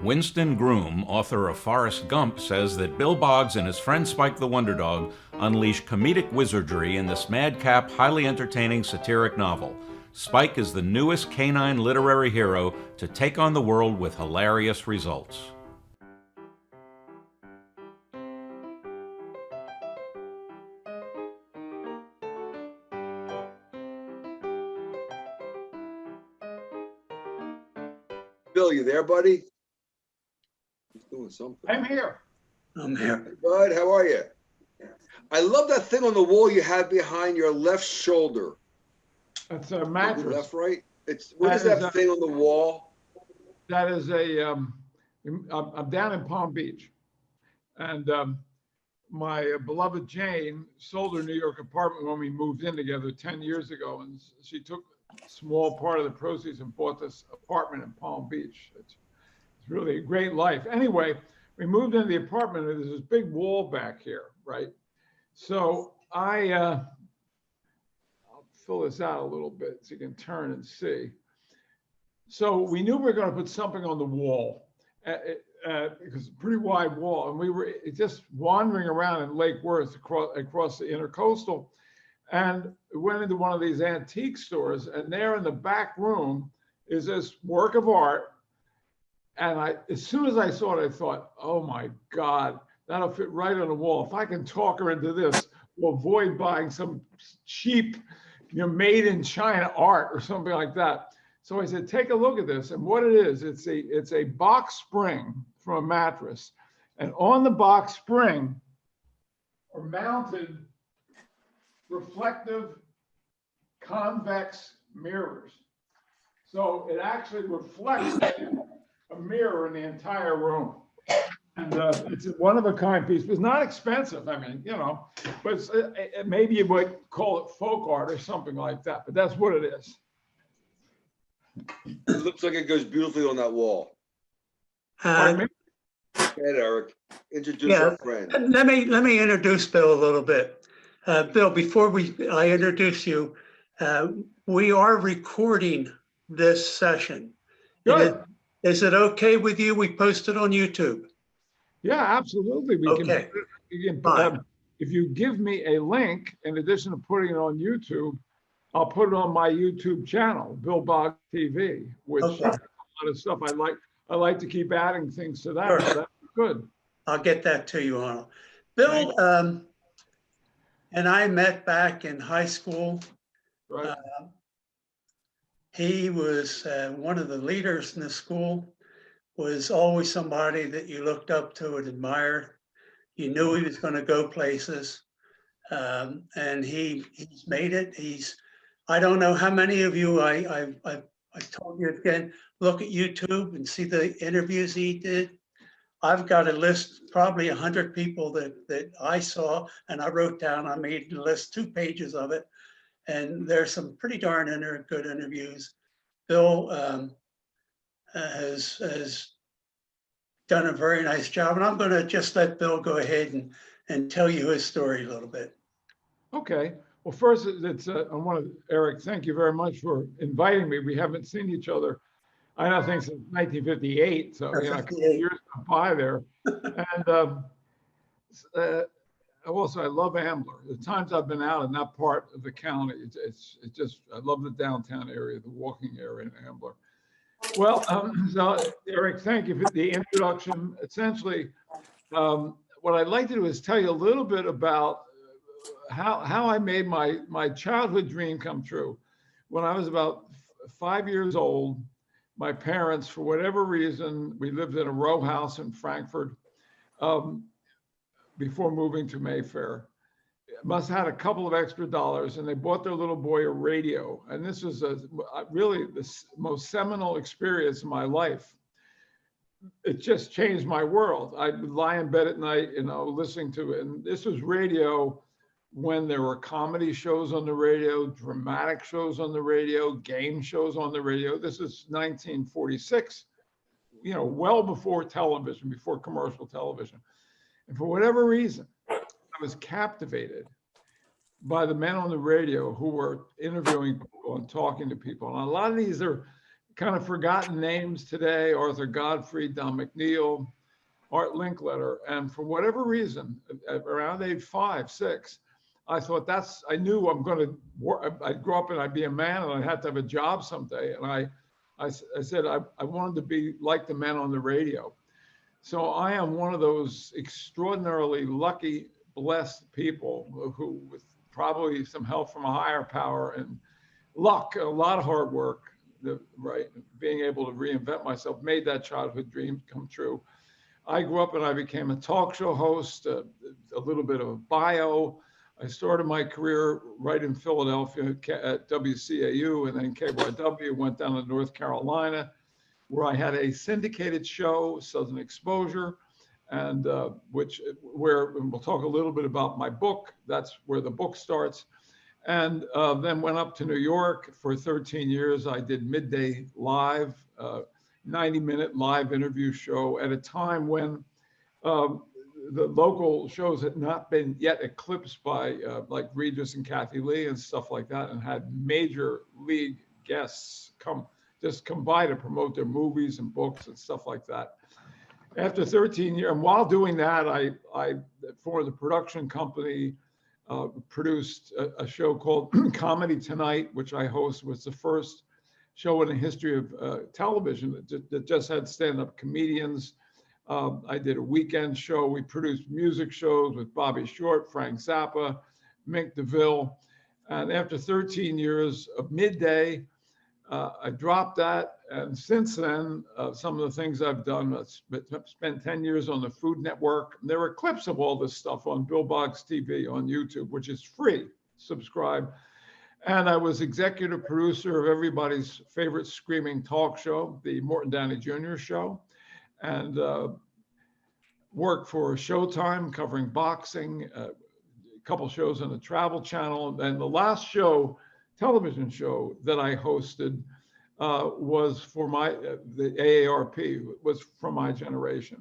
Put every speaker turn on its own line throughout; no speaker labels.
Winston Groom, author of Forrest Gump, says that Bill Boggs and his friend Spike the Wonder Dog unleash comedic wizardry in this madcap, highly entertaining satiric novel. Spike is the newest canine literary hero to take on the world with hilarious results.
Bill, you there, buddy? He's doing something.
I'm here.
I'm here.
Hey, bud, how are you? I love that thing on the wall you have behind your left shoulder.
That's a mattress.
Left, right? What is that thing on the wall?
That is I'm down in Palm Beach, and my beloved Jane sold her New York apartment when we moved in together 10 years ago, and she took a small part of the proceeds and bought this apartment in Palm Beach. It's really a great life. Anyway, we moved into the apartment, and there's this big wall back here, right? So I'll fill this out a little bit so you can turn and see. So we knew we were going to put something on the wall because it's a pretty wide wall, and we were just wandering around in Lake Worth across the intercoastal, and we went into one of these antique stores, and there in the back room is this work of art. And as soon as I saw it, I thought, oh my God, that'll fit right on the wall. If I can talk her into this, we'll avoid buying some cheap, made in China art or something like that. So I said, take a look at this. And what it is, it's a box spring from a mattress. And on the box spring are mounted reflective convex mirrors. So it actually reflects a mirror in the entire room. And it's a one-of-a-kind piece. It's not expensive. I mean, but maybe you would call it folk art or something like that. But that's what it is.
It looks like it goes beautifully on that wall.
Pardon me?
Eric, introduce our friend.
Let me introduce Bill a little bit. Bill, before I introduce you, we are recording this session.
Good.
Is it okay with you? We post it on YouTube.
Yeah, absolutely. We
Okay.
can if you give me a link, in addition to putting it on YouTube, I'll put it on my YouTube channel, BillBoggsTV, which
Okay.
has a lot of stuff I like to keep adding things to that.
Sure.
So that's good.
I'll get that to you, Arnold. Bill and I met back in high school.
Right.
He was one of the leaders in the school, was always somebody that you looked up to and admired. You knew he was going to go places, and he's made it. I don't know how many of you, I told you again, look at YouTube and see the interviews he did. I've got a list, probably 100 people that I saw, and I wrote down, I made the list, 2 pages of it. And there's some pretty darn good interviews. Bill has done a very nice job, and I'm going to just let Bill go ahead and tell you his story a little bit.
Okay. Well, first, Eric, thank you very much for inviting me. We haven't seen each other, I don't think, since 1958. So, a couple of years went by there. And also, I love Ambler. The times I've been out in that part of the county, it's just, I love the downtown area, the walking area in Ambler. Well, so Eric, thank you for the introduction. Essentially, what I'd like to do is tell you a little bit about how I made my childhood dream come true. When I was about 5 years old, my parents, for whatever reason, we lived in a row house in Frankfurt before moving to Mayfair. Must have had a couple of extra dollars, and they bought their little boy a radio. And this was really the most seminal experience in my life. It just changed my world. I would lie in bed at night, listening to it. And this was radio when there were comedy shows on the radio, dramatic shows on the radio, game shows on the radio. This is 1946, well before television, before commercial television. And for whatever reason, I was captivated by the men on the radio who were interviewing people and talking to people. And a lot of these are kind of forgotten names today: Arthur Godfrey, Don McNeil, Art Linkletter. And for whatever reason, around age 5, 6, I thought I knew I'm going to work. I'd grow up and I'd be a man and I had to have a job someday. And I said I wanted to be like the men on the radio. So I am one of those extraordinarily lucky, blessed people who, with probably some help from a higher power and luck, a lot of hard work, being able to reinvent myself, made that childhood dream come true. I grew up and I became a talk show host, a little bit of a bio. I started my career right in Philadelphia at WCAU and then KYW, went down to North Carolina, where I had a syndicated show, Southern Exposure, and where we'll talk a little bit about my book. That's where the book starts. And then went up to New York for 13 years. I did Midday Live, 90-minute live interview show at a time when the local shows had not been yet eclipsed by like Regis and Kathy Lee and stuff like that, and had major league guests come by to promote their movies and books and stuff like that. After 13 years, and while doing that, I for the production company, produced a show called Comedy Tonight, which I host. Was the first show in the history of television that just had stand-up comedians. I did a weekend show. We produced music shows with Bobby Short, Frank Zappa, Mink DeVille. And after 13 years of Midday, I dropped that. And since then, some of the things I've done, I've spent 10 years on the Food Network. There are clips of all this stuff on BillBoggsTV on YouTube, which is free. Subscribe. And I was executive producer of everybody's favorite screaming talk show, the Morton Downey Jr. Show, and worked for Showtime covering boxing, a couple shows on the Travel Channel. And the last television show that I hosted was for the AARP, was from my generation.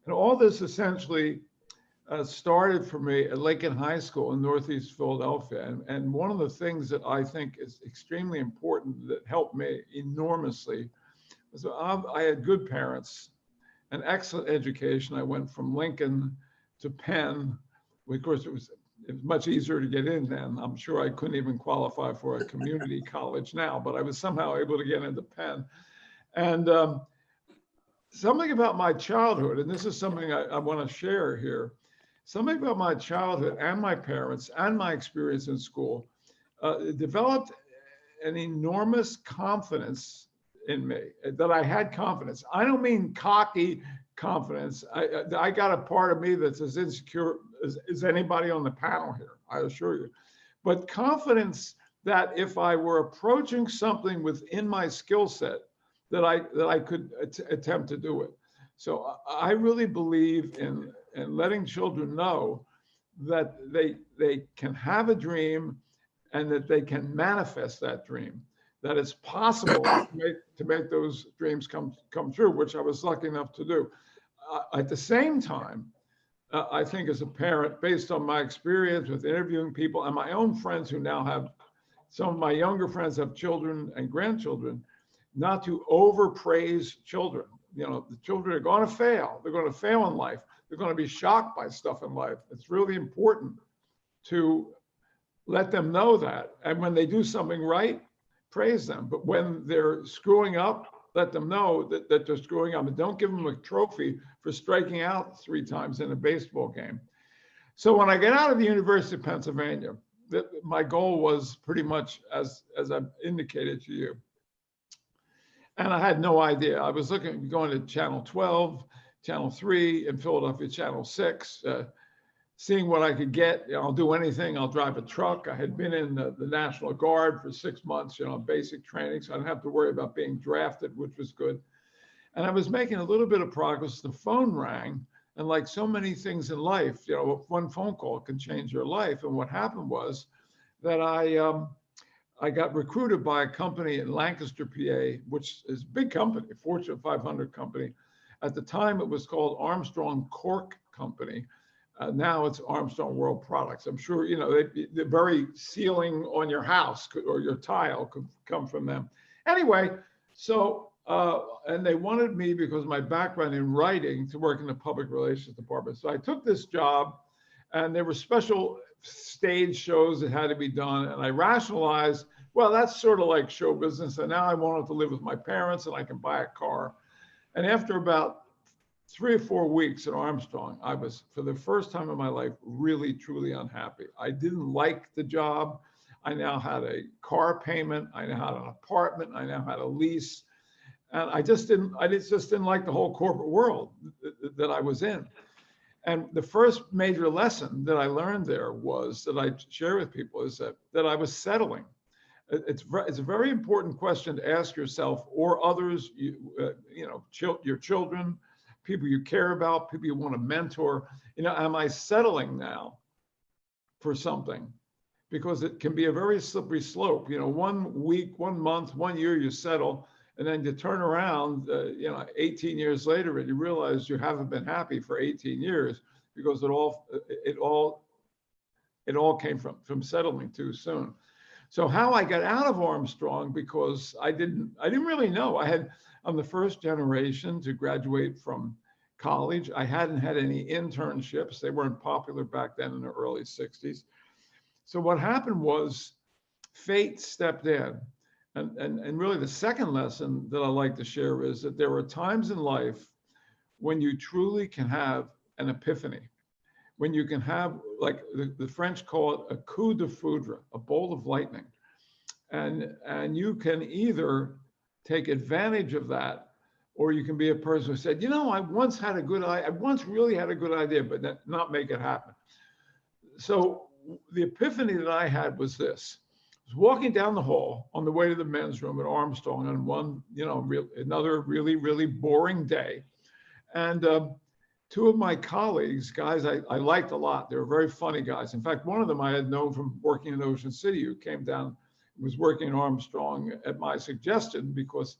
And all this essentially started for me at Lincoln High School in Northeast Philadelphia. And one of the things that I think is extremely important that helped me enormously was I had good parents, an excellent education. I went from Lincoln to Penn. Of course, it was much easier to get in then. I'm sure I couldn't even qualify for a community college now, but I was somehow able to get into Penn. And something about my childhood, and this is something I want to share here, something about my childhood and my parents and my experience in school developed an enormous confidence in me, that I had confidence. I don't mean cocky confidence. I got a part of me that's as insecure as anybody on the panel here, I assure you. But confidence that if I were approaching something within my skill set, that I could attempt to do it. So I really believe in letting children know that they can have a dream and that they can manifest that dream, that it's possible to make those dreams come true, which I was lucky enough to do. At the same time, I think as a parent, based on my experience with interviewing people and my own friends who now have, some of my younger friends have children and grandchildren, not to overpraise children. You know, the children are going to fail. They're going to fail in life. They're going to be shocked by stuff in life. It's really important to let them know that. And when they do something right, praise them. But when they're screwing up, let them know that they're screwing up, and don't give them a trophy for striking out 3 times in a baseball game. So when I get out of the University of Pennsylvania, my goal was pretty much as I've indicated to you. And I had no idea. I was going to Channel 12, Channel 3, in Philadelphia, Channel 6, seeing what I could get. You know, I'll do anything. I'll drive a truck. I had been in the National Guard for 6 months, you know, basic training, so I didn't have to worry about being drafted, which was good. And I was making a little bit of progress. The phone rang, and like so many things in life, you know, one phone call can change your life. And what happened was that I got recruited by a company in Lancaster, PA, which is a big company, a Fortune 500 company. At the time, it was called Armstrong Cork Company. Now it's Armstrong World Products. I'm sure, you know, the very ceiling on your house or your tile could come from them. Anyway, So, and they wanted me because of my background in writing to work in the public relations department. So I took this job, and there were special stage shows that had to be done. And I rationalized, well, that's sort of like show business. And now I wanted to live with my parents and I can buy a car. And after about 3 or 4 weeks at Armstrong, I was, for the first time in my life, really, truly unhappy. I didn't like the job. I now had a car payment. I now had an apartment. I now had a lease. And I just didn't like the whole corporate world that I was in. And the first major lesson that I learned there was that I share with people is that I was settling. It's a very important question to ask yourself or others, your children, people you care about, people you want to mentor. Am I settling now for something? Because it can be a very slippery slope. 1 week, 1 month, 1 year, you settle, and then you turn around, 18 years later, and you realize you haven't been happy for 18 years because it all came from settling too soon. So how I got out of Armstrong, because I didn't really know. I'm the first generation to graduate from college. I hadn't had any internships. They weren't popular back then in the early 60s. So what happened was fate stepped in. And really the second lesson that I like to share is that there are times in life when you truly can have an epiphany, when you can have, like the French call it a coup de foudre, a bolt of lightning. And you can either take advantage of that, or you can be a person who said, I once really had a good idea, but not make it happen. So the epiphany that I had was this. I was walking down the hall on the way to the men's room at Armstrong on another really, really boring day. And two of my colleagues, guys I liked a lot, they were very funny guys. In fact, one of them I had known from working in Ocean City, who came down, was working in Armstrong at my suggestion because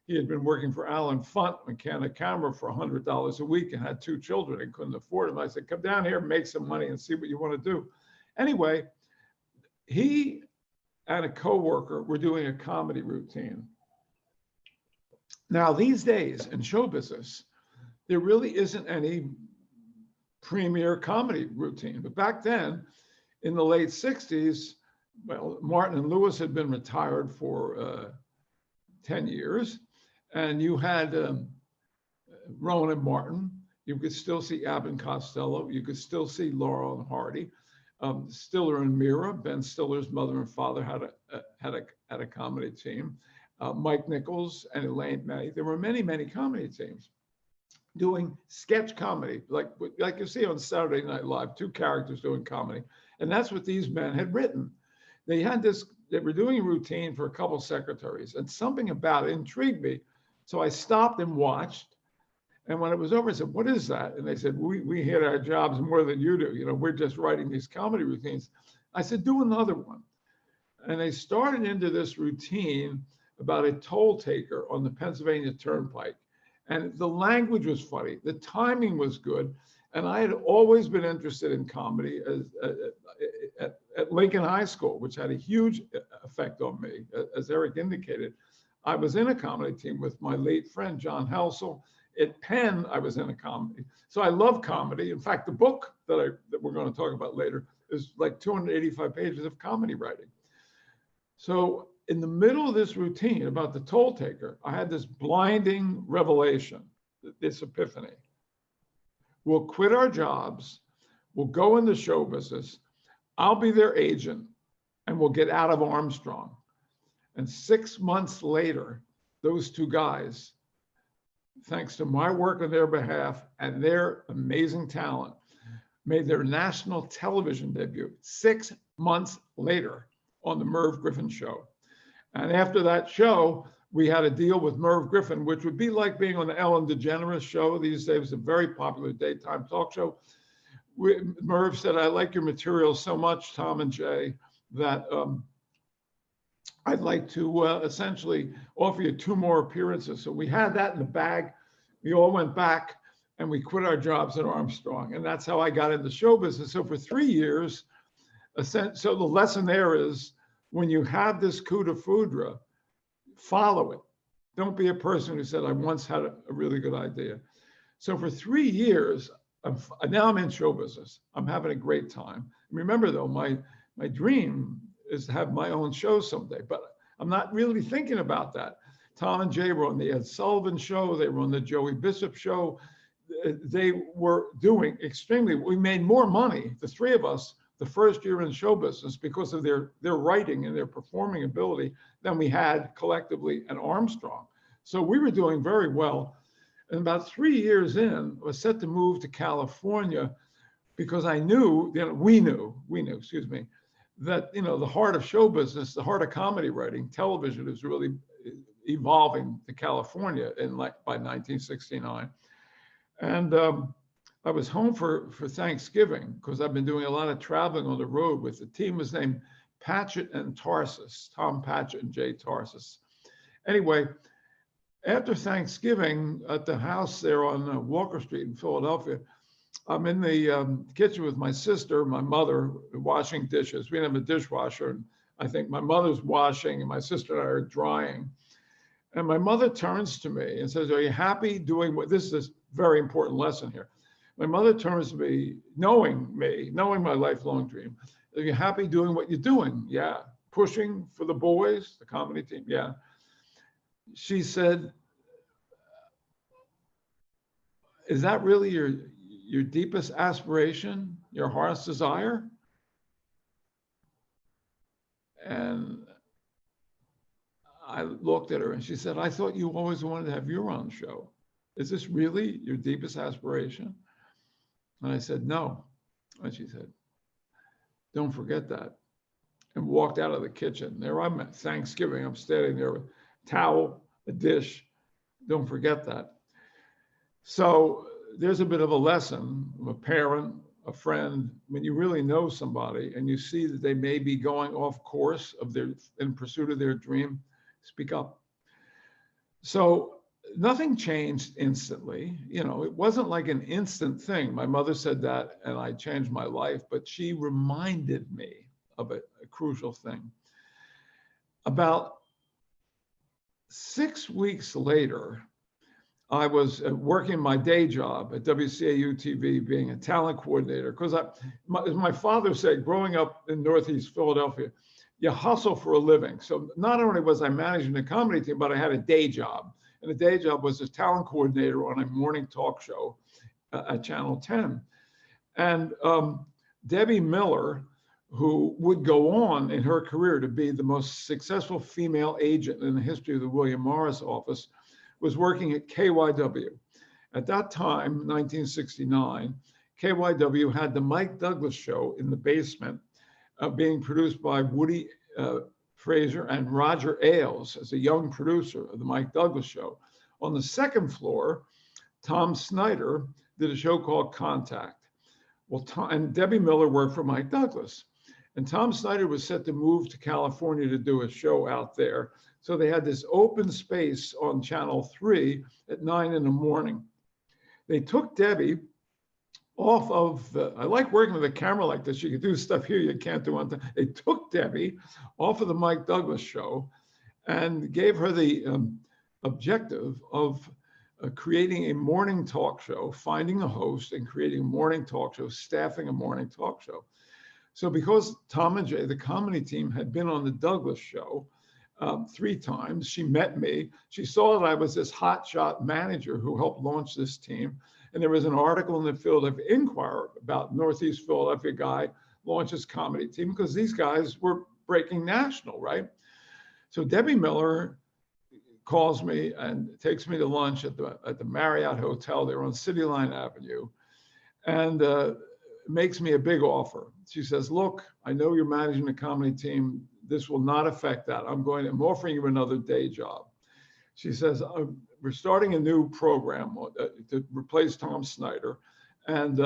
he had been working for Alan Funt, mechanic camera, for $100 a week and had 2 children and couldn't afford them. I said, come down here, make some money and see what you want to do. Anyway, he and a coworker were doing a comedy routine. Now, these days in show business, there really isn't any premier comedy routine. But back then, in the late 60s, well, Martin and Lewis had been retired for 10 years. And you had Rowan and Martin. You could still see Abbott and Costello. You could still see Laurel and Hardy. Stiller and Mira, Ben Stiller's mother and father, had a comedy team. Mike Nichols and Elaine May. There were many, many comedy teams doing sketch comedy, like you see on Saturday Night Live, 2 characters doing comedy. And that's what these men had written. They were doing a routine for a couple secretaries, and something about it intrigued me. So I stopped and watched. And when it was over, I said, what is that? And they said, we hate our jobs more than you do. We're just writing these comedy routines. I said, do another one. And they started into this routine about a toll taker on the Pennsylvania Turnpike. And the language was funny. The timing was good. And I had always been interested in comedy at Lincoln High School, which had a huge effect on me. As Eric indicated, I was in a comedy team with my late friend, John Helsel. At Penn, I was in a comedy. So I love comedy. In fact, the book that we're going to talk about later is like 285 pages of comedy writing. So in the middle of this routine about the toll taker, I had this blinding revelation, this epiphany. We'll quit our jobs. We'll go into show business. I'll be their agent, and we'll get out of Armstrong. And 6 months later, those 2 guys, thanks to my work on their behalf and their amazing talent, made their national television debut 6 months later on the Merv Griffin Show. And after that show, we had a deal with Merv Griffin, which would be like being on the Ellen DeGeneres show. These days, it's a very popular daytime talk show. Merv said, I like your material so much, Tom and Jay, that I'd like to essentially offer you 2 more appearances. So we had that in the bag. We all went back and we quit our jobs at Armstrong. And that's how I got into show business. So for 3 years, so the lesson there is when you have this coup de foudre, follow it. Don't be a person who said, I once had a really good idea. So for 3 years, now I'm in show business. I'm having a great time. Remember though, my dream is to have my own show someday, but I'm not really thinking about that. Tom and Jay were on the Ed Sullivan show. They were on the Joey Bishop show. They were doing extremely, we made more money, the three of us, the first year in show business because of their writing and their performing ability than we had collectively at Armstrong. So we were doing very well. And about 3 years in, I was set to move to California because I knew, we knew, excuse me, that, the heart of show business, the heart of comedy writing, television is really evolving to California by 1969. And I was home for Thanksgiving because I've been doing a lot of traveling on the road with the team. Was named Patchett and Tarsus, Tom Patchett and Jay Tarsus. Anyway, after Thanksgiving at the house there on Walker Street in Philadelphia, I'm in the kitchen with my sister, my mother, washing dishes. We didn't have a dishwasher. And I think my mother's washing and my sister and I are drying. And my mother turns to me and says, are you happy doing what, this is a very important lesson here. My mother turns to me, knowing my lifelong dream. Are you happy doing what you're doing? Yeah. Pushing for the boys, the comedy team? Yeah. She said, is that really your deepest aspiration, your heart's desire? And I looked at her and she said, I thought you always wanted to have your own show. Is this really your deepest aspiration? And I said, no. And she said, don't forget that. And walked out of the kitchen. There I'm at Thanksgiving. I'm standing there with a towel, a dish. Don't forget that. So there's a bit of a lesson of a parent, a friend, when you really know somebody and you see that they may be going off course in pursuit of their dream, speak up. So nothing changed instantly. It wasn't like an instant thing. My mother said that and I changed my life, but she reminded me of a crucial thing. About 6 weeks later, I was working my day job at WCAU TV, being a talent coordinator, because as my father said, growing up in Northeast Philadelphia, you hustle for a living. So not only was I managing the comedy team, but I had a day job. And the day job was as talent coordinator on a morning talk show at Channel 10. And Debbie Miller, who would go on in her career to be the most successful female agent in the history of the William Morris office, was working at KYW. At that time, 1969, KYW had the Mike Douglas show in the basement, being produced by Woody Fraser and Roger Ailes as a young producer of the Mike Douglas show. On the second floor, Tom Snyder did a show called Contact. Well, and Debbie Miller worked for Mike Douglas. And Tom Snyder was set to move to California to do a show out there. So they had this open space on Channel 3 at 9 in the morning. They took Debbie off of I like working with a camera like this. You can do stuff here you can't do on time. They took Debbie off of the Mike Douglas show and gave her the objective of creating a morning talk show, finding a host and creating a morning talk show, staffing a morning talk show. So because Tom and Jay, the comedy team, had been on the Douglas show 3 times, she met me. She saw that I was this hotshot manager who helped launch this team. And there was an article in the Philadelphia Inquirer about Northeast Philadelphia guy launches comedy team, because these guys were breaking national, right? So Debbie Miller calls me and takes me to lunch at the Marriott Hotel there on City Line Avenue, and makes me a big offer. She says, look, I know you're managing the comedy team. This will not affect that. I'm offering you another day job. She says, we're starting a new program to replace Tom Snyder. And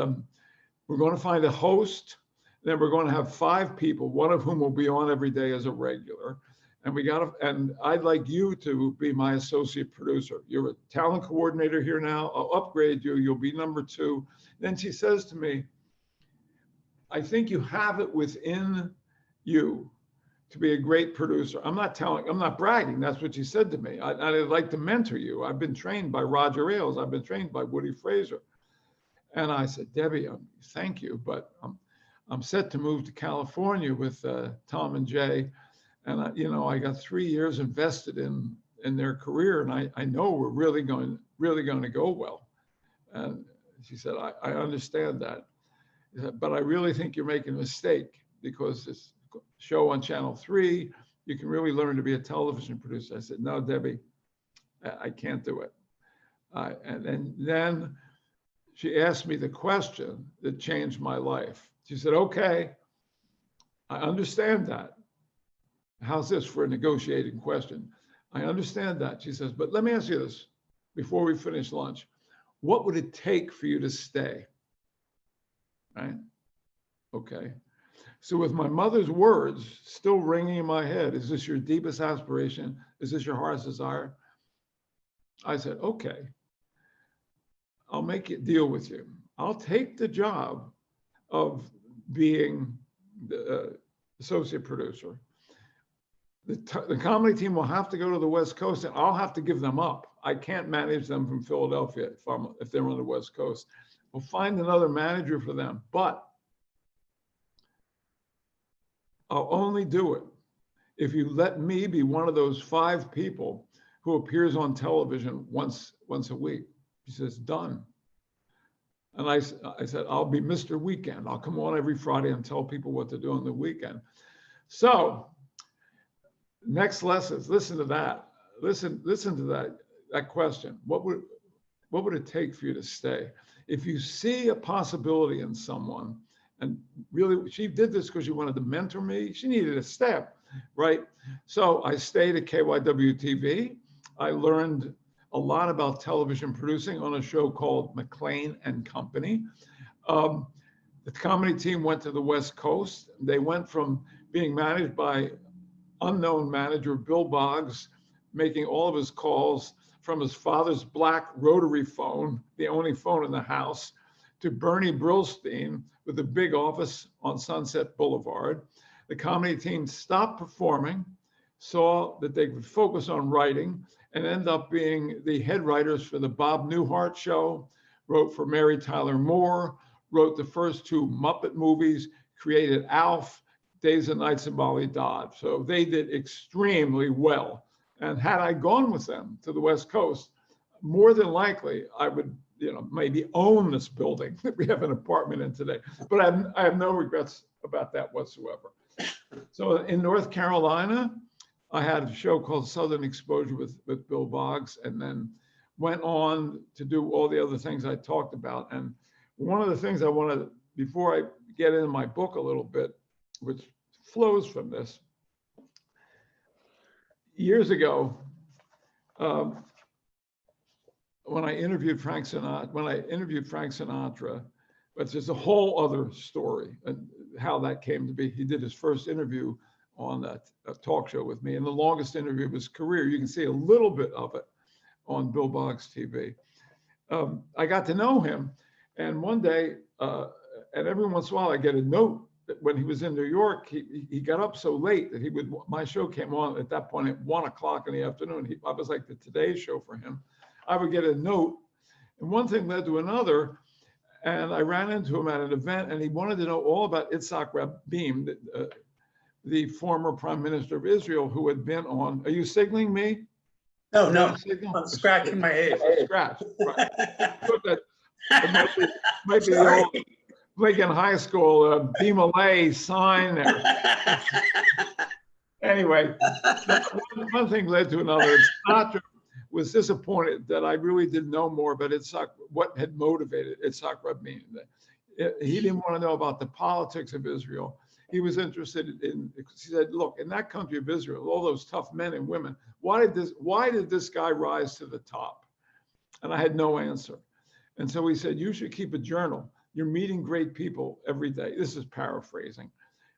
we're going to find a host. Then we're going to have 5 people, one of whom will be on every day as a regular. And I'd like you to be my associate producer. You're a talent coordinator here now. I'll upgrade you. You'll be number 2. Then she says to me, I think you have it within you to be a great producer. I'm not bragging. That's what she said to me. I'd like to mentor you. I've been trained by Roger Ailes. I've been trained by Woody Fraser. And I said, Debbie, thank you, but I'm set to move to California with Tom and Jay. And I got 3 years invested in their career, and I know we're really going to go well. And she said, I understand that, but I really think you're making a mistake, because this show on Channel 3, you can really learn to be a television producer. I said, no, Debbie, I can't do it. And then she asked me the question that changed my life. She said, okay, I understand that. How's this for a negotiating question? I understand that. She says, but let me ask you this before we finish lunch. What would it take for you to stay? Right? Okay. So with my mother's words still ringing in my head, is this your deepest aspiration? Is this your heart's desire? I said, okay, I'll make a deal with you. I'll take the job of being the associate producer. The comedy team will have to go to the West Coast, and I'll have to give them up. I can't manage them from Philadelphia if they're on the West Coast. We'll find another manager for them, but I'll only do it if you let me be one of those 5 people who appears on television once a week. She says, done. And I said, I'll be Mr. Weekend. I'll come on every Friday and tell people what to do on the weekend. So next lessons, listen to that. Listen to that question. What would it take for you to stay? If you see a possibility in someone, and really, she did this because she wanted to mentor me. She needed a step, right? So I stayed at KYW-TV. I learned a lot about television producing on a show called McLean and Company. The comedy team went to the West Coast. They went from being managed by unknown manager Bill Boggs, making all of his calls from his father's black rotary phone, the only phone in the house, to Bernie Brillstein with a big office on Sunset Boulevard. The comedy team stopped performing, saw that they could focus on writing, and end up being the head writers for the Bob Newhart Show, wrote for Mary Tyler Moore, wrote the first 2 Muppet movies, created Alf, Days and Nights of Molly Dodd. So they did extremely well. And had I gone with them to the West Coast, more than likely I would, maybe own this building that we have an apartment in today. But I have no regrets about that whatsoever. So in North Carolina, I had a show called Southern Exposure with Bill Boggs, and then went on to do all the other things I talked about. And one of the things I want to, before I get into my book a little bit, which flows from this, years ago, when I interviewed Frank Sinatra, but there's a whole other story and how that came to be. He did his first interview on a talk show with me, and the longest interview of his career. You can see a little bit of it on BillBoggsTV. I got to know him, and one day, and every once in a while, I get a note that when he was in New York, he got up so late that my show came on at that point at 1 o'clock in the afternoon. I was like the Today Show for him. I would get a note, and one thing led to another. And I ran into him at an event, and he wanted to know all about Yitzhak Rabin, the former prime minister of Israel, who had been on. Are you signaling me?
No, I'm scratching my head.
Scratch. Right. That might be the old Lincoln High School Malay sign there. Anyway, one thing led to another. Sinatra was disappointed that I really didn't know more about Yitzhak, what had motivated Yitzhak Rabin. He didn't want to know about the politics of Israel. He was interested in, he said, look, in that country of Israel, all those tough men and women, why did this guy rise to the top? And I had no answer. And so he said, you should keep a journal. You're meeting great people every day. This is paraphrasing.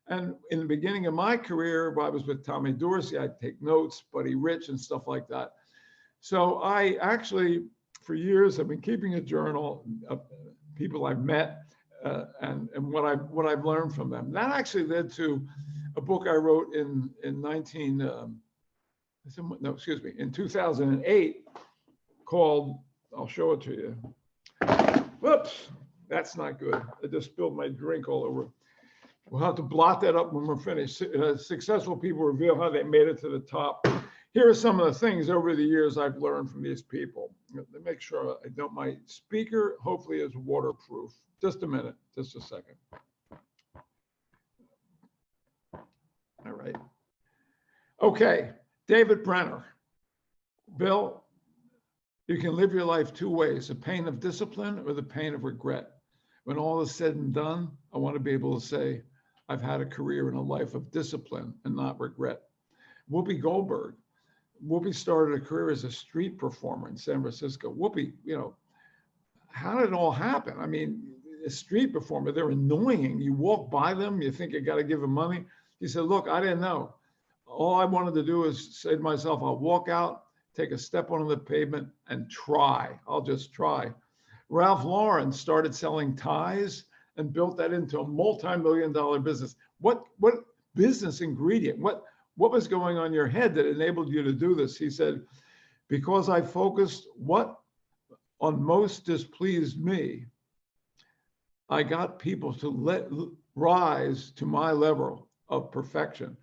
And in the beginning of my career, while I was with Tommy Dorsey, I'd take notes, Buddy Rich and stuff like that. So I actually, for years, have been keeping a journal of people I've met and what I've learned from them. That actually led to a book I wrote in 2008 called, I'll show it to you. Whoops, that's not good. I just spilled my drink all over. We'll have to blot that up when we're finished. Successful people reveal how they made it to the top. Here are some of the things over the years I've learned from these people. To make sure I don't, my speaker hopefully is waterproof. Just a minute, just a second. All right. Okay, David Brenner. Bill, you can live your life two ways, the pain of discipline or the pain of regret. When all is said and done, I want to be able to say, I've had a career and a life of discipline and not regret. Whoopi Goldberg. Whoopi started a career as a street performer in San Francisco. Whoopi, you know, how did it all happen? I mean, a street performer, they're annoying. You walk by them, you think you got to give them money. He said, look, I didn't know. All I wanted to do is say to myself, I'll walk out, take a step onto the pavement and try. I'll just try. Ralph Lauren started selling ties and built that into a multi-million-dollar business. What business ingredient? What was going on in your head that enabled you to do this? He said, because I focused what on most displeased me, I got people to rise to my level of perfection.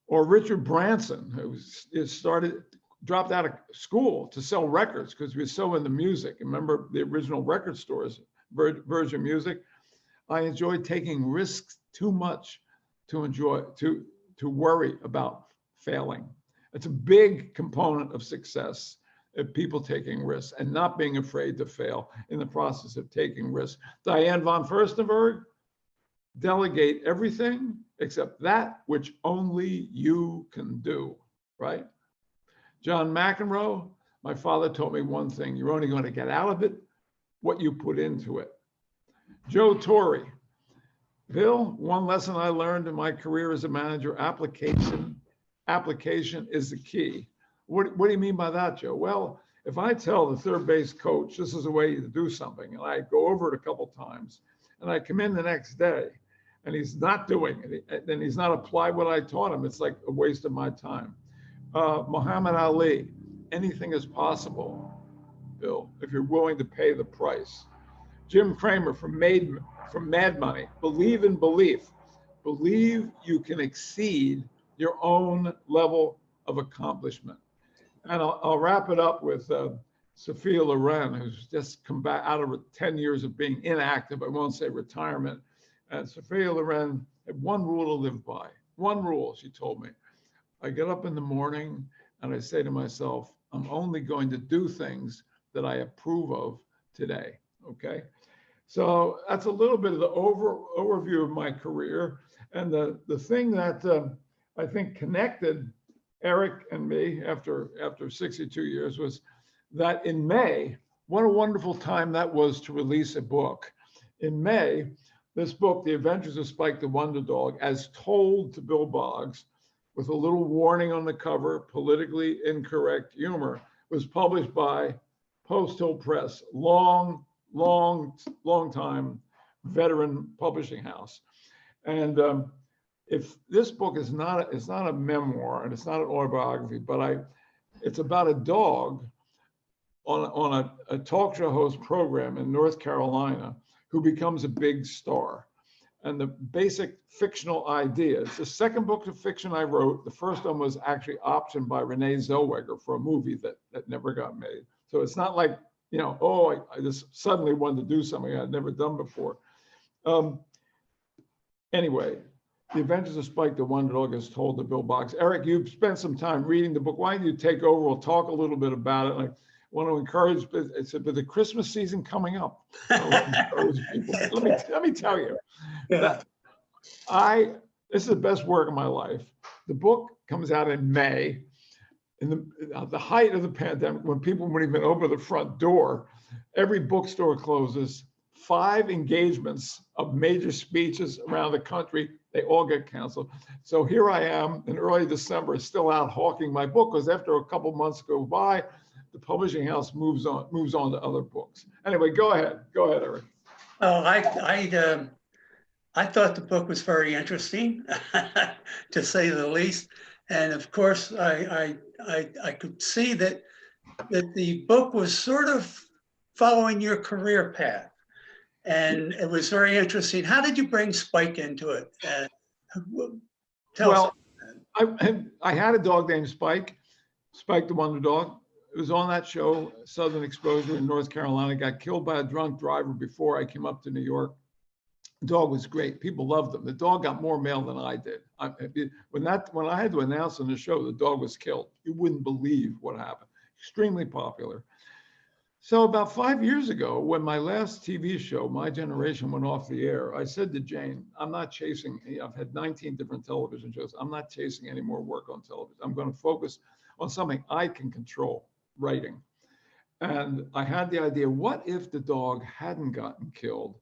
Or Richard Branson, who dropped out of school to sell records because he was so into music. Remember the original record stores, Virgin Music? I enjoyed taking risks too much to worry about failing. It's a big component of success, of people taking risks and not being afraid to fail in the process of taking risks. Diane von Furstenberg, delegate everything except that which only you can do, right? John McEnroe, my father told me one thing, you're only going to get out of it what you put into it. Joe Torre, Bill, one lesson I learned in my career as a manager, application is the key. What do you mean by that, Joe? Well, if I tell the third base coach, this is a way to do something, and I go over it a couple times, and I come in the next day, and he's not doing it, then he's not applied what I taught him, it's like a waste of my time. Muhammad Ali, anything is possible, Bill, if you're willing to pay the price. Jim Cramer from Mad Money, believe in belief. Believe you can exceed your own level of accomplishment. And I'll wrap it up with Sophia Loren, who's just come back out of 10 years of being inactive, I won't say retirement. And Sophia Loren had one rule to live by. One rule, she told me. I get up in the morning and I say to myself, I'm only going to do things that I approve of today, okay? So that's a little bit of the overview of my career. And the thing that I think connected Eric and me after 62 years was that in May, what a wonderful time that was to release a book. In May, this book, The Adventures of Spike the Wonder Dog, as told to Bill Boggs, with a little warning on the cover, politically incorrect humor, was published by Post Hill Press, long time veteran publishing house. And if this book is not, it's not a memoir and it's not an autobiography, but it's about a dog on a talk show host program in North Carolina who becomes a big star. And the basic fictional idea, it's the second book of fiction I wrote. The first one was actually optioned by Renee Zellweger for a movie that never got made. So it's not like, you know, oh, I just suddenly wanted to do something I'd never done before. Anyway, The Adventures of Spike the Wonder Dog is told to Bill Boggs. Eric, you've spent some time reading the book. Why don't you take over? We'll talk a little bit about it. And I want to encourage, but the Christmas season coming up. Let me tell you, that this is the best work of my life. The book comes out in May, in the height of the pandemic, when people wouldn't even open the front door. Every bookstore closes. 5 engagements of major speeches around the country, they all get canceled. So here I am in early December, still out hawking my book, because after a couple months go by, the publishing house moves on to other books. Anyway, go ahead, Eric.
Oh, I thought the book was very interesting, to say the least. And of course, I could see that the book was sort of following your career path, and it was very interesting. How did you bring Spike into it? Tell us.
Well, I had a dog named Spike, Spike the Wonder Dog. It was on that show, Southern Exposure in North Carolina. Got killed by a drunk driver before I came up to New York. The dog was great. People loved him. The dog got more mail than I did. When I had to announce on the show, the dog was killed. You wouldn't believe what happened. Extremely popular. So about 5 years ago, when my last TV show, My Generation, went off the air, I said to Jane, I'm not chasing, I've had 19 different television shows. I'm not chasing any more work on television. I'm going to focus on something I can control, writing. And I had the idea, what if the dog hadn't gotten killed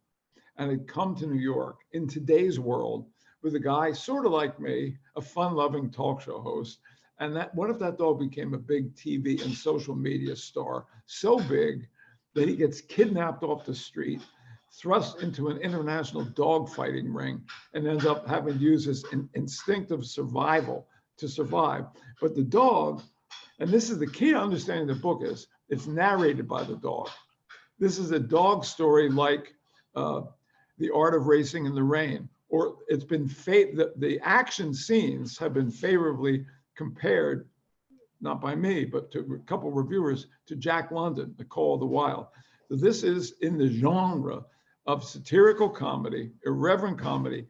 and had come to New York in today's world with a guy sort of like me, a fun-loving talk show host, and what if that dog became a big TV and social media star, so big that he gets kidnapped off the street, thrust into an international dog fighting ring, and ends up having to use his instinctive survival to survive. But the dog, and this is the key to understanding the book, is it's narrated by the dog. This is a dog story like The Art of Racing in the Rain, or it's been the action scenes have been favorably compared, not by me, but to a couple of reviewers, to Jack London, The Call of the Wild. So this is in the genre of satirical comedy, irreverent comedy,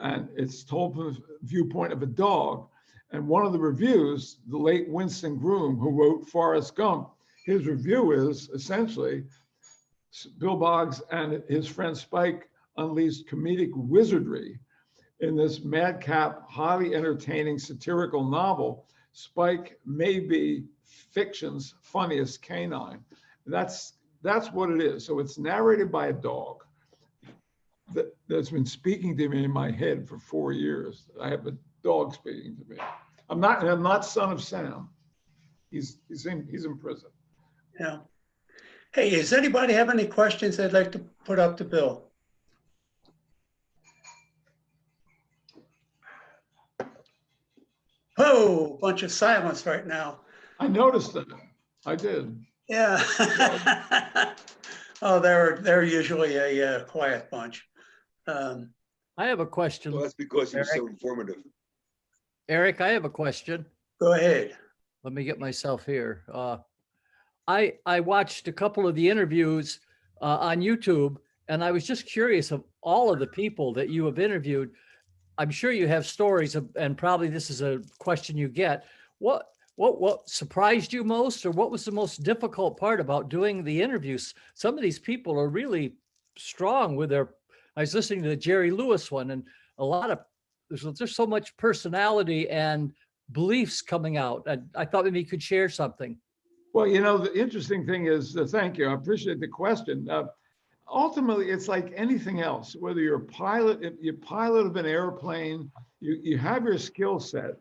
and it's told from the viewpoint of a dog. And one of the reviews, the late Winston Groom, who wrote Forrest Gump, his review is essentially Bill Boggs and his friend Spike unleashed comedic wizardry in this madcap, highly entertaining satirical novel. Spike may be fiction's funniest canine. That's what it is. So it's narrated by a dog that's been speaking to me in my head for 4 years. I have a dog speaking to me. I'm not son of Sam. He's in prison.
Yeah. Hey, does anybody have any questions they'd like to put up to Bill? Oh, bunch of silence right now.
I noticed that. I did.
Yeah. Oh, they're usually a quiet bunch.
I have a question.
Well, that's because he was so informative.
Eric, I have a question.
Go ahead.
Let me get myself here. I watched a couple of the interviews on YouTube, and I was just curious of all of the people that you have interviewed. I'm sure you have stories of, and probably this is a question you get. What surprised you most, or what was the most difficult part about doing the interviews? Some of these people are really strong with their, I was listening to the Jerry Lewis one, and a lot of, there's so much personality and beliefs coming out. I thought maybe you could share something.
Well, the interesting thing is, thank you. I appreciate the question. Ultimately, it's like anything else, whether you're a pilot, if you're a pilot of an airplane, you have your skill set.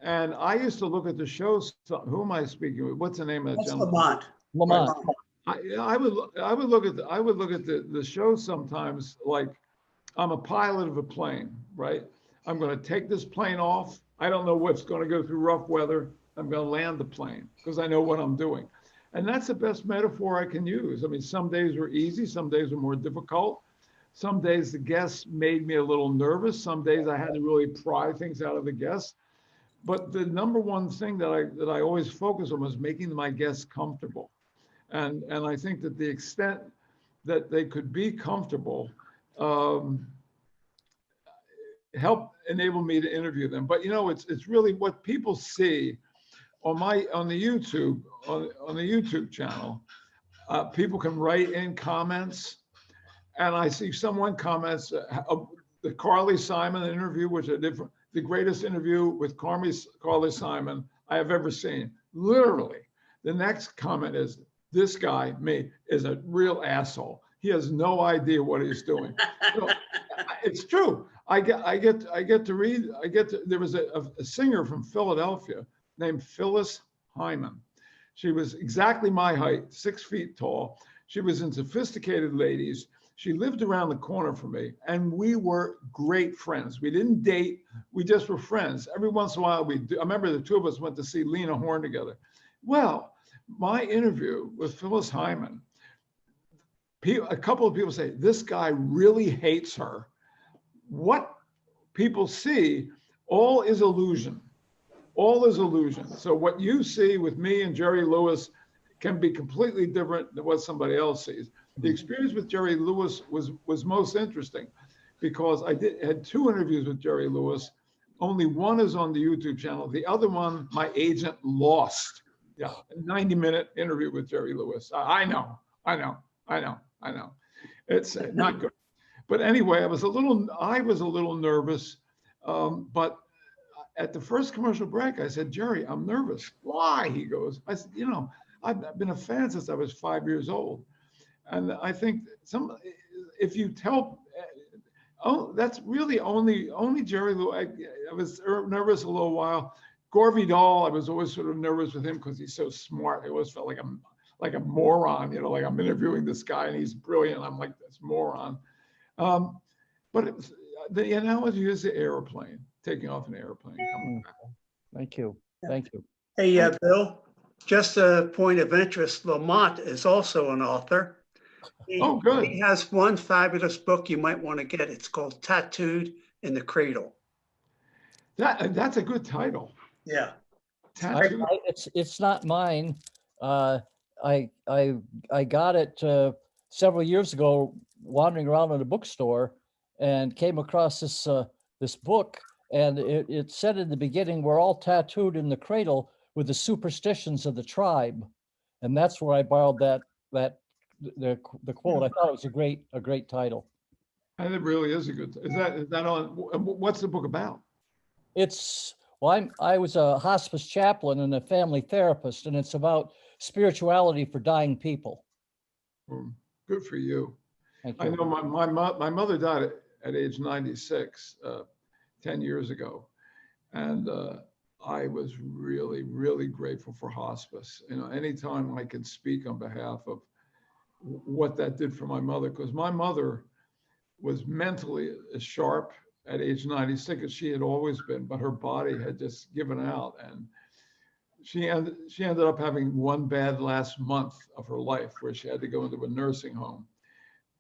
And I used to look at the shows. Who am I speaking with? What's the name of the gentleman?
Lamont.
I would look at the show sometimes like I'm a pilot of a plane, right? I'm going to take this plane off. I don't know what's going to go through rough weather. I'm going to land the plane because I know what I'm doing. And that's the best metaphor I can use. I mean, some days were easy, some days were more difficult. Some days the guests made me a little nervous. Some days I had to really pry things out of the guests. But the number one thing that I always focus on was making my guests comfortable. And I think that the extent that they could be comfortable helped enable me to interview them. But it's really what people see on the YouTube channel. People can write in comments, and I see someone comments the Carly Simon interview, which the greatest interview with Carly Simon I have ever seen. Literally, the next comment is, "This guy, me, is a real asshole. He has no idea what he's doing." It's true. I get to read. There was a singer from Philadelphia named Phyllis Hyman. She was exactly my height, 6 feet tall. She was in Sophisticated Ladies. She lived around the corner from me, and we were great friends. We didn't date. We just were friends. Every once in a while, I remember the two of us went to see Lena Horne together. Well, my interview with Phyllis Hyman, a couple of people say, this guy really hates her. What people see, all is illusion. All is illusion. So what you see with me and Jerry Lewis can be completely different than what somebody else sees. The experience with Jerry Lewis was most interesting because I had 2 interviews with Jerry Lewis. Only one is on the YouTube channel. The other one, my agent lost. Yeah, a 90-minute interview with Jerry Lewis. I know. It's not good. But anyway, I was a little nervous. But at the first commercial break, I said, Jerry, I'm nervous. Why? He goes, I said, I've been a fan since I was 5 years old. And I think if you tell, that's really only Jerry Lewis. I was nervous a little while. Gore Vidal, I was always sort of nervous with him because he's so smart. I always felt like a moron, like I'm interviewing this guy and he's brilliant. I'm like this moron. But the analogy is the airplane, taking off an airplane. Coming back.
Thank you. Thank you.
Hey, Bill, just a point of interest, Lamont is also an author.
Oh, good.
He has one fabulous book you might want to get. It's called Tattooed in the Cradle.
That's a good title.
Yeah.
Tattooed.
It's not mine. I got it several years ago, wandering around in a bookstore, and came across this book, and it said in the beginning, we're all tattooed in the cradle with the superstitions of the tribe, and that's where I borrowed the quote. I thought it was a great title.
And it really is a good. Is that on? What's the book about?
I was a hospice chaplain and a family therapist, and it's about spirituality for dying people.
Good for you.
Thank you.
I know my mother died at age 96, 10 years ago. And I was really, really grateful for hospice. Anytime I could speak on behalf of what that did for my mother, because my mother was mentally as sharp at age 96 as she had always been, but her body had just given out. And she ended up having one bad last month of her life where she had to go into a nursing home.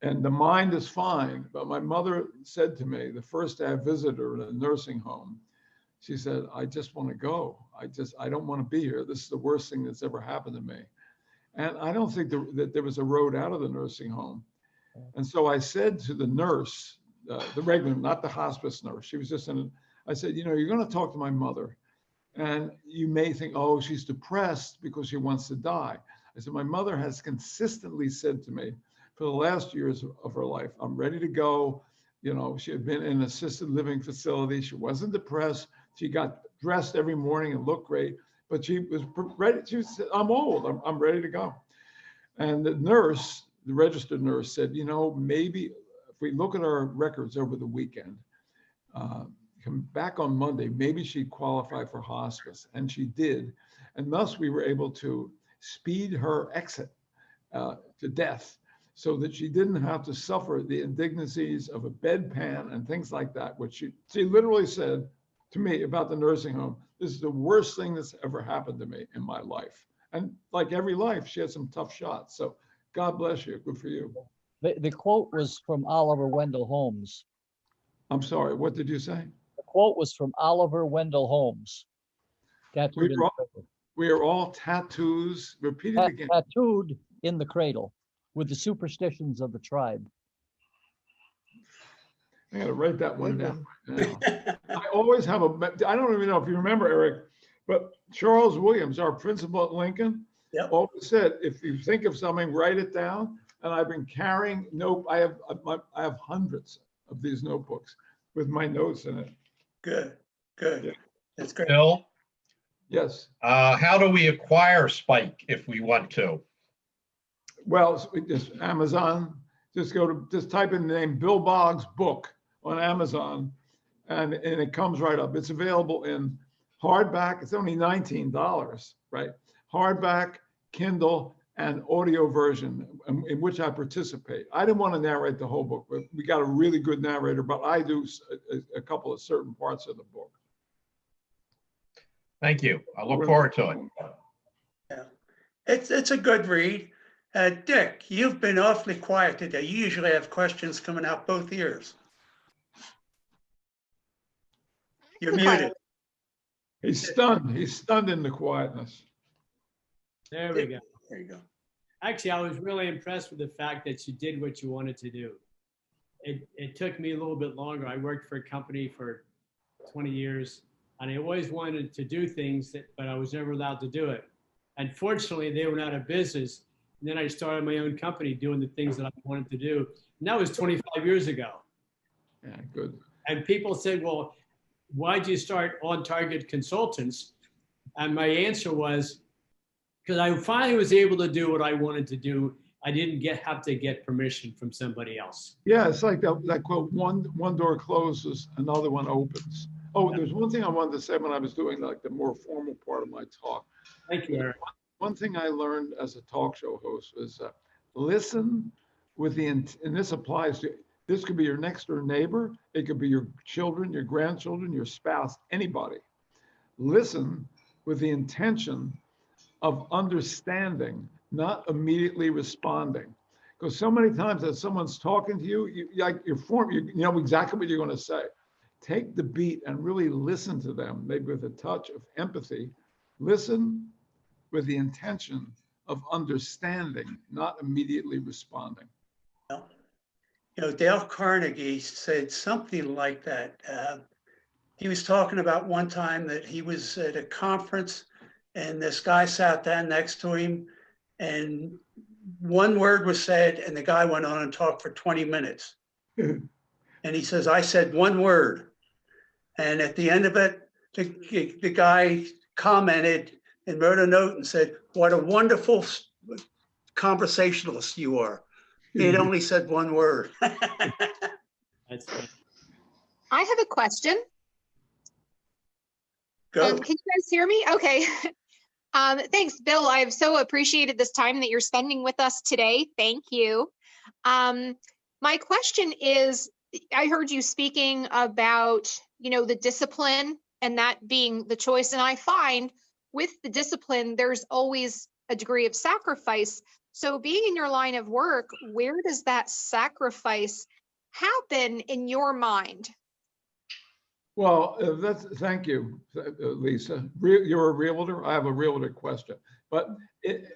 And the mind is fine, but my mother said to me, the first day I visited her in a nursing home, she said, I just want to go. I don't want to be here. This is the worst thing that's ever happened to me. And I don't think that there was a road out of the nursing home. And so I said to the nurse, the regular, not the hospice nurse, she was just I said, you're going to talk to my mother. And you may think, oh, she's depressed because she wants to die. I said, my mother has consistently said to me for the last years of her life, I'm ready to go. She had been in an assisted living facility. She wasn't depressed. She got dressed every morning and looked great, but she was ready. She said, I'm old. I'm ready to go. And the nurse, the registered nurse said, maybe if we look at our records over the weekend, come back on Monday, maybe she'd qualify for hospice. And she did. And thus we were able to speed her exit to death so that she didn't have to suffer the indignities of a bedpan and things like that, which she literally said to me about the nursing home, this is the worst thing that's ever happened to me in my life. And like every life, she had some tough shots. So God bless you. Good for you.
The quote was from Oliver Wendell Holmes.
I'm sorry, what did you say?
The quote was from Oliver Wendell Holmes. Tattooed
We are all tattoos. Repeat it again.
Tattooed in the cradle with the superstitions of the tribe.
I got to write that one down. I always have I don't even know if you remember, Eric, but Charles Williams, our principal at Lincoln, always said, if you think of something, write it down. And I've been carrying I have hundreds of these notebooks with my notes in it.
Good.
Yeah.
That's great.
Bill,
Yes.
how do we acquire Spike if we want to?
Well, just Amazon. Just type in the name Bill Boggs book on Amazon, and it comes right up. It's available in hardback. It's only $19, right? Hardback, Kindle, and audio version in which I participate. I didn't want to narrate the whole book, but we got a really good narrator, but I do a couple of certain parts of the book.
Thank you. I look forward to it.
Yeah, it's a good read. Dick, you've been awfully quiet today. You usually have questions coming out both ears. You're muted.
He's stunned. He's stunned in the quietness.
There we go.
There you go.
Actually, I was really impressed with the fact that you did what you wanted to do. It took me a little bit longer. I worked for a company for 20 years, and I always wanted to do things, but I was never allowed to do it. And fortunately, they went out of business. And then I started my own company doing the things that I wanted to do. And that was 25 years ago.
Yeah, good.
And people said, well, why'd you start On Target Consultants? And my answer was, because I finally was able to do what I wanted to do. I didn't have to get permission from somebody else.
Yeah, it's like that quote, one door closes, another one opens. Oh, there's one thing I wanted to say when I was doing like the more formal part of my talk.
Thank you, Eric.
One thing I learned as a talk show host is listen with and this applies to, this could be your next door neighbor, it could be your children, your grandchildren, your spouse, anybody. Listen with the intention of understanding, not immediately responding. Because so many times as someone's talking to you, you know exactly what you're going to say. Take the beat and really listen to them, maybe with a touch of empathy. Listen with the intention of understanding, not immediately responding.
You know, Dale Carnegie said something like that. He was talking about one time that he was at a conference and this guy sat down next to him and one word was said and the guy went on and talked for 20 minutes. And he says, I said one word. And at the end of it, the guy commented and wrote a note and said, what a wonderful conversationalist you are. He had only said one word.
That's
I have a question.
Go.
Can you guys hear me? Okay. Thanks, Bill. I've so appreciated this time that you're spending with us today. Thank you. My question is, I heard you speaking about, the discipline and that being the choice. And I find with the discipline, there's always a degree of sacrifice. So being in your line of work, where does that sacrifice happen in your mind?
Well, thank you, Lisa. You're a realtor. I have a realtor question, but I'm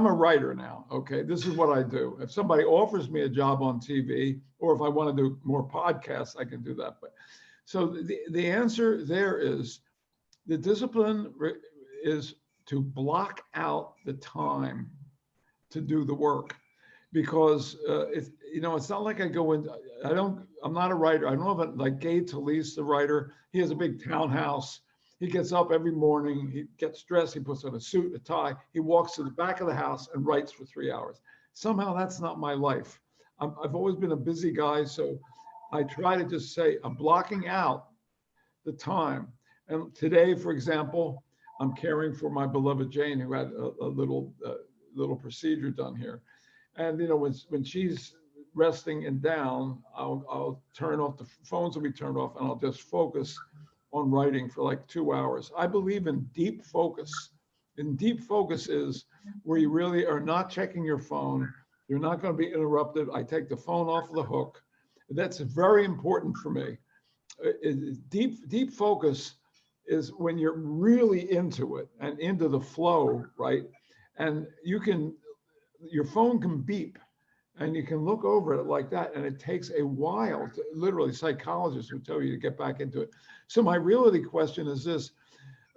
a writer now. Okay, this is what I do. If somebody offers me a job on TV, or if I want to do more podcasts, I can do that. But so the answer there is the discipline is to block out the time to do the work, because it's not like I go in. I'm not a writer. I don't have like Gabe Talese, the writer. He has a big townhouse. He gets up every morning. He gets dressed. He puts on a suit, a tie. He walks to the back of the house and writes for 3 hours. Somehow that's not my life. I've always been a busy guy, so I try to just say I'm blocking out the time. And today, for example, I'm caring for my beloved Jane, who had a little procedure done here. And when she's resting and down, I'll turn off, the phones will be turned off, and I'll just focus on writing for like 2 hours. I believe in deep focus. And deep focus is where you really are not checking your phone. You're not going to be interrupted. I take the phone off the hook. That's very important for me. Deep focus is when you're really into it and into the flow, right? And your phone can beep and you can look over it like that. And it takes a while to, literally, psychologists will tell you to get back into it. So my reality question is this: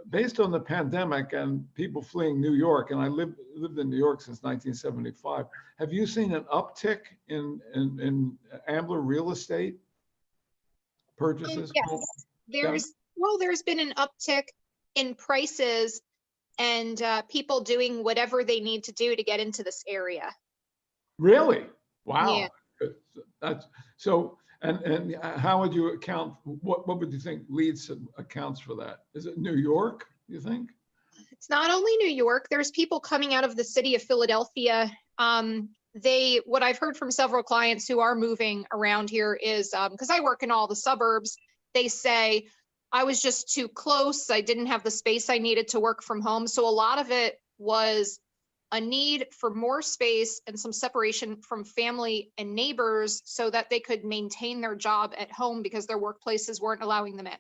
based on the pandemic and people fleeing New York, and I lived in New York since 1975, have you seen an uptick in Ambler real estate purchases?
Yes, there's been an uptick in prices and people doing whatever they need to do to get into this area.
Really? Wow.
Yeah.
That's so. And how would you account? What would you think leads accounts for that? Is it New York? You think?
It's not only New York, there's people coming out of the city of Philadelphia. What I've heard from several clients who are moving around here is, because I work in all the suburbs, they say, I was just too close. I didn't have the space I needed to work from home. So a lot of it was a need for more space and some separation from family and neighbors so that they could maintain their job at home because their workplaces weren't allowing them in.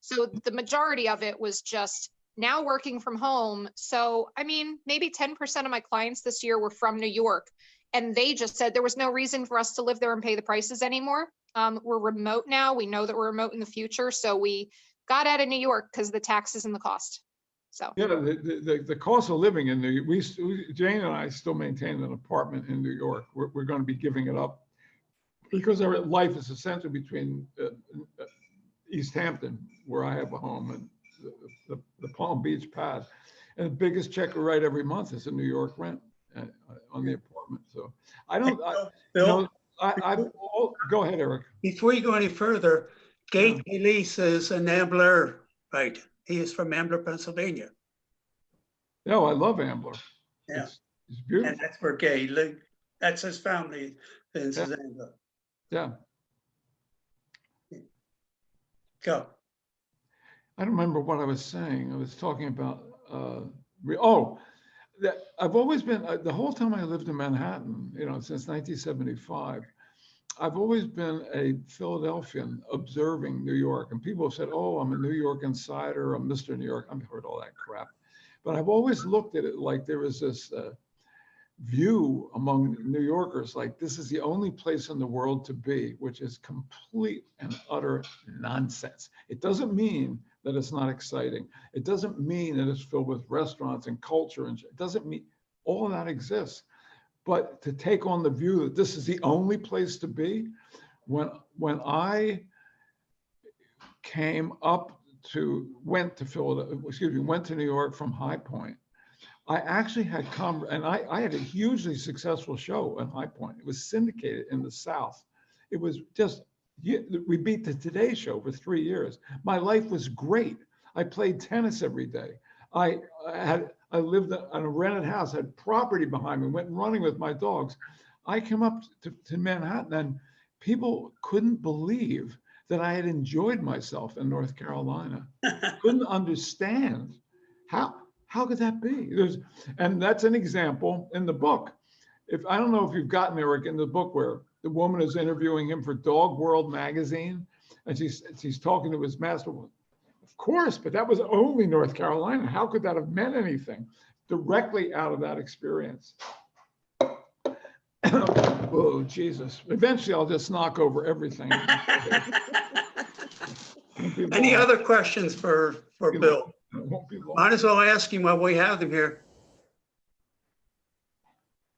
So the majority of it was just now working from home. So, I mean, maybe 10% of my clients this year were from New York, and they just said there was no reason for us to live there and pay the prices anymore. We're remote now. We know that we're remote in the future. So we got out of New York because of the taxes and the cost. So
Yeah, the cost of living in New York, Jane and I still maintain an apartment in New York. We're going to be giving it up because our life is essentially between East Hampton, where I have a home, and the Palm Beach pad. And the biggest check we write every month is a New York rent on the apartment. So I don't,
Bill,
go ahead, Eric.
before you go any further, Gate Elise is an Ambler, right? He is from Ambler, Pennsylvania.
No, I love Ambler.
Yeah.
It's beautiful.
And that's where Gay lived. That's his family, is Ambler.
Yeah.
Go.
I don't remember what I was saying. I was talking about, that I've always been, the whole time I lived in Manhattan, since 1975, I've always been a Philadelphian observing New York. And people have said, oh, I'm a New York insider, I'm Mr. New York. I've heard all that crap. But I've always looked at it like there was this view among New Yorkers, like this is the only place in the world to be, which is complete and utter nonsense. It doesn't mean that it's not exciting. It doesn't mean that it's filled with restaurants and culture, and it doesn't mean all of that exists. But to take on the view that this is the only place to be, when I went to New York from High Point, I actually had I had a hugely successful show at High Point. It was syndicated in the South. It was just, we beat the Today Show for 3 years. My life was great. I played tennis every day. I lived in a rented house, had property behind me, went running with my dogs. I came up to Manhattan, and people couldn't believe that I had enjoyed myself in North Carolina. Couldn't understand how could that be? And that's an example in the book. I don't know if you've gotten there, Eric, in the book where the woman is interviewing him for Dog World magazine, and she's talking to his master. Of course, but that was only North Carolina. How could that have meant anything? Directly out of that experience. Oh, Jesus. Eventually, I'll just knock over everything.
Any other questions for Bill? Might as well ask him while we have him here.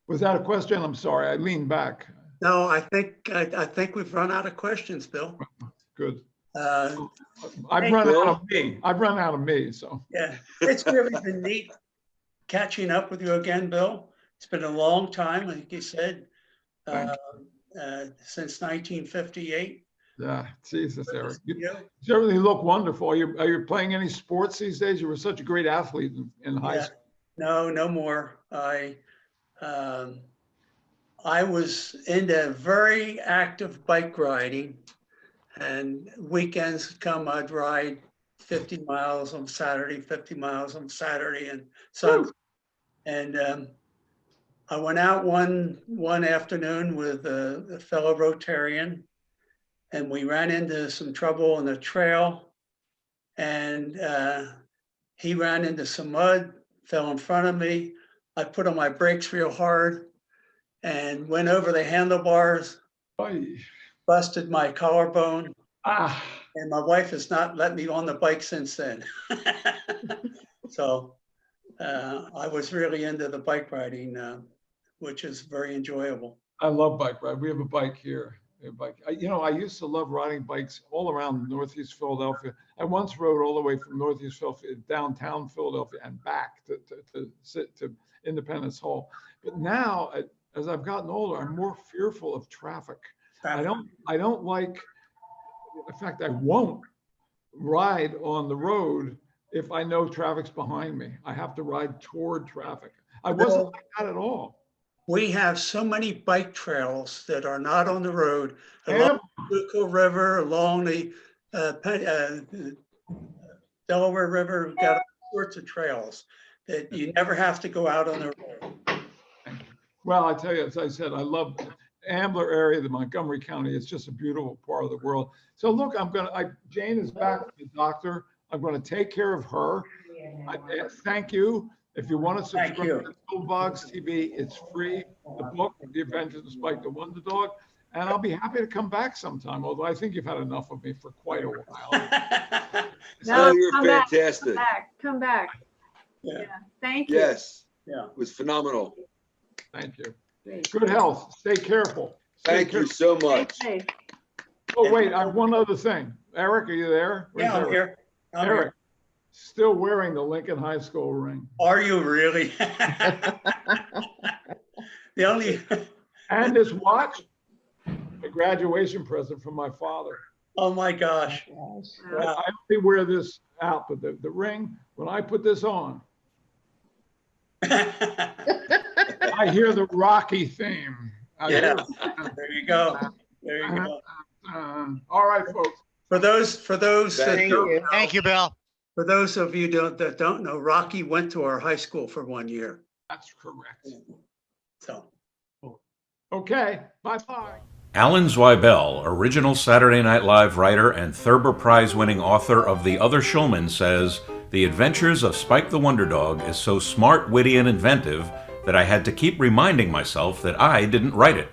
Was that a question? I'm sorry, I leaned back.
No, I think we've run out of questions, Bill.
Good.
I've
run out of me, so.
Yeah, it's really been neat catching up with you again, Bill. It's been a long time, like you said, since 1958.
Yeah, Jesus, Eric. You certainly look wonderful. Are you playing any sports these days? You were such a great athlete in high school.
No more. I was into very active bike riding, and weekends come, I'd ride 50 miles on Saturday, 50 miles on Saturday and Sunday. And I went out one afternoon with a fellow Rotarian, and we ran into some trouble on the trail, and he ran into some mud, fell in front of me. I put on my brakes real hard and went over the handlebars, busted my collarbone. And my wife has not let me on the bike since then. So I was really into the bike riding, which is very enjoyable.
I love bike ride. We have a bike here. I used to love riding bikes all around Northeast Philadelphia. I once rode all the way from Northeast Philadelphia, downtown Philadelphia, and back to Independence Hall. But now, as I've gotten older, I'm more fearful of traffic. I don't like, in fact, I won't ride on the road if I know traffic's behind me. I have to ride toward traffic. I wasn't like that at all.
We have so many bike trails that are not on the road,
And
along the Schuylkill River, along the Delaware River. We've got all sorts of trails that you never have to go out on the road.
well, I tell you, as I said, I love Ambler area, the Montgomery County. It's just a beautiful part of the world. So look, Jane is back from the doctor. I'm going to take care of her. Thank you. If you want to
Thank
subscribe
you.
to Billbogs TV, it's free. The book, The Adventures of Spike the Wonder Dog. And I'll be happy to come back sometime, although I think you've had enough of me for quite a while.
No, you're
come back,
fantastic.
Come back.
Yeah.
Yeah, thank you.
Yes,
Yeah.
it was phenomenal.
Thank you.
Great.
Good health. Stay careful. Stay
Thank you
careful.
so
Stay
much.
safe.
Oh, wait, I have one other thing. Eric, are you there? Where's
Yeah, I'm
Eric?
here. I'm
Eric,
here.
still wearing the Lincoln High School ring.
Are you really? The only,
And this watch, a graduation present from my father.
oh my gosh.
I only wear this out, but the ring, when I put this on, I hear the Rocky theme. I hear
Yeah,
it.
there you go. There you go.
All right, folks.
For those that
Thank
don't
you.
know,
Thank you, Bill.
for those of you that don't know, Rocky went to our high school for 1 year.
That's correct.
So,
Okay, bye-bye.
Alan Zweibel, original Saturday Night Live writer and Thurber Prize-winning author of The Other Showman, says, "The Adventures of Spike the Wonder Dog is so smart, witty, and inventive that I had to keep reminding myself that I didn't write it."